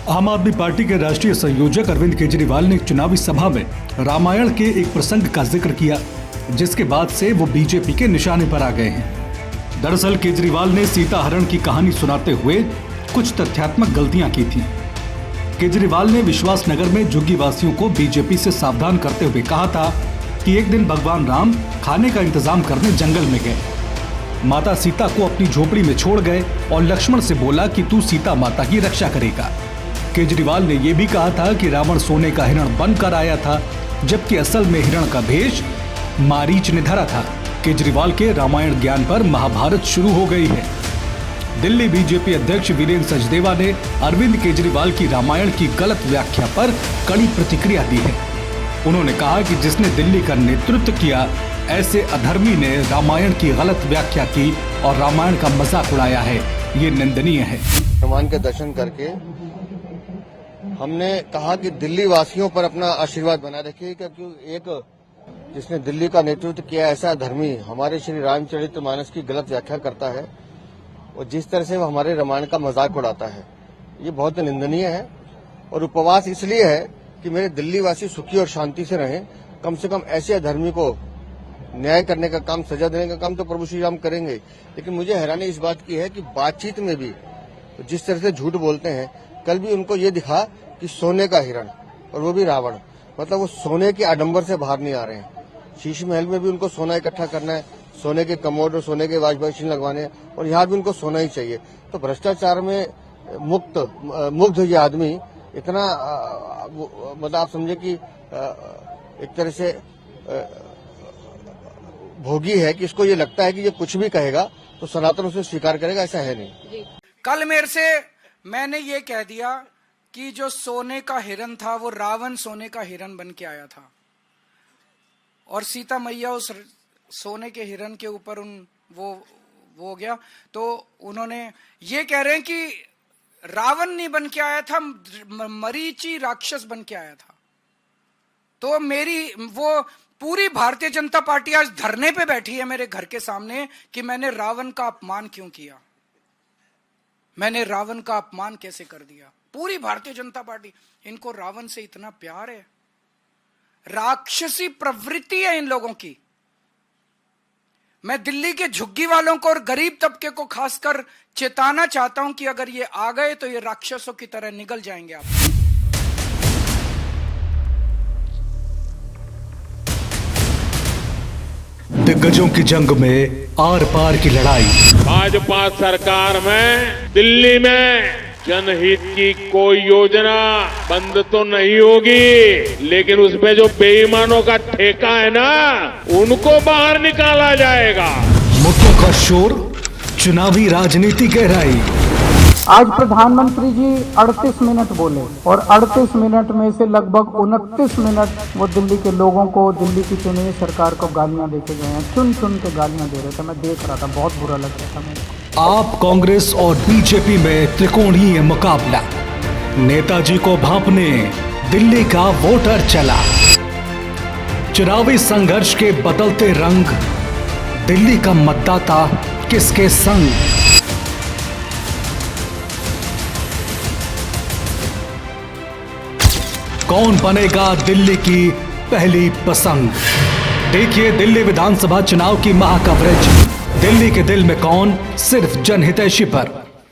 आम आदमी पार्टी के राष्ट्रीय संयोजक अरविंद केजरीवाल ने एक चुनावी सभा में रामायण के एक प्रसंग का जिक्र किया, जिसके बाद से वो बीजेपी के निशाने पर आ गए हैं। दरअसल केजरीवाल ने सीता हरण की कहानी सुनाते हुए कुछ तथ्यात्मक गलतियां की थी। केजरीवाल ने विश्वास नगर में झुग्गी वासियों को बीजेपी से सावधान करते हुए कहा था कि एक दिन भगवान राम खाने का इंतजाम करने जंगल में गए, माता सीता को अपनी झोपड़ी में छोड़ गए और लक्ष्मण से बोला कि तू सीता माता की रक्षा करेगा। केजरीवाल ने यह भी कहा था कि रावण सोने का हिरण बनकर आया था, जबकि असल में हिरण का भेष मारीच ने धरा था। केजरीवाल के रामायण ज्ञान पर महाभारत शुरू हो गई है। दिल्ली बीजेपी अध्यक्ष वीरेंद्र सचदेवा ने अरविंद केजरीवाल की रामायण की गलत व्याख्या पर कड़ी प्रतिक्रिया दी है। उन्होंने कहा कि जिसने दिल्ली का नेतृत्व किया, ऐसे अधर्मी ने रामायण की गलत व्याख्या की और रामायण का मजाक उड़ाया है। ये निंदनीय है। भगवान के दर्शन करके हमने कहा कि दिल्ली वासियों पर अपना आशीर्वाद बना रखिए, क्योंकि एक जिसने दिल्ली का नेतृत्व किया ऐसा धर्मी हमारे श्री रामचरितमानस की गलत व्याख्या करता है और जिस तरह से वो हमारे रामायण का मजाक उड़ाता है, ये बहुत निंदनीय है। और उपवास इसलिए है कि मेरे दिल्ली वासी सुखी और शांति से रहें। कम से कम ऐसे अधर्मी को न्याय करने का काम, सजा देने का काम तो प्रभु श्री राम करेंगे। लेकिन मुझे हैरानी इस बात की है कि बातचीत में भी जिस तरह से झूठ बोलते हैं, कल भी उनको ये दिखा कि सोने का हिरण, और वो भी रावण, मतलब वो सोने के आडंबर से बाहर नहीं आ रहे हैं। शीश महल में भी उनको सोना इकट्ठा करना है, सोने के कमोड और सोने के वाश मशीन लगवाने हैं, और यहाँ भी उनको सोना ही चाहिए। तो भ्रष्टाचार में मुग्ध ये आदमी इतना मतलब आप समझे कि एक तरह से भोगी है कि इसको ये लगता है कि ये कुछ भी कहेगा तो सनातन उसे स्वीकार करेगा। ऐसा है नहीं। कल मेरे से मैंने ये कह दिया कि जो सोने का हिरण था वो रावण सोने का हिरण बन के आया था और सीता मैया उस सोने के हिरण के ऊपर वो हो गया। तो उन्होंने ये कह रहे हैं कि रावण नहीं बन के आया था, मरीची राक्षस बन के आया था। तो मेरी वो पूरी भारतीय जनता पार्टी आज धरने पे बैठी है मेरे घर के सामने कि मैंने रावण का अपमान क्यों किया, मैंने रावण का अपमान कैसे कर दिया। पूरी भारतीय जनता पार्टी, इनको रावण से इतना प्यार है, राक्षसी प्रवृत्ति है इन लोगों की। मैं दिल्ली के झुग्गी वालों को और गरीब तबके को खासकर चेताना चाहता हूं कि अगर ये आ गए तो ये राक्षसों की तरह निगल जाएंगे आप। दिग्गजों की जंग में आर पार की लड़ाई। भाजपा सरकार में दिल्ली में जनहित की कोई योजना बंद तो नहीं होगी, लेकिन उसमें जो बेईमानों का ठेका है ना, उनको बाहर निकाला जाएगा। मुद्दों का शोर, चुनावी राजनीति गहराई। आज प्रधानमंत्री जी 38 मिनट बोले और 38 मिनट में से लगभग 29 मिनट वो दिल्ली के लोगों को, दिल्ली की चुनी हुई सरकार को गालियां देके गए हैं। चुन चुन के गालियां दे रहे थे, मैं देख रहा था, बहुत बुरा लग रहा था मेरे को। आप कांग्रेस और बीजेपी में त्रिकोणीय मुकाबला। नेताजी को भांपने दिल्ली का वोटर चला। चुनावी संघर्ष के बदलते रंग, दिल्ली का मतदाता किसके संग। कौन बनेगा दिल्ली की पहली पसंद। देखिए दिल्ली विधानसभा चुनाव की महाकवरेज। दिल्ली के दिल में कौन, सिर्फ जनहितैषी पर।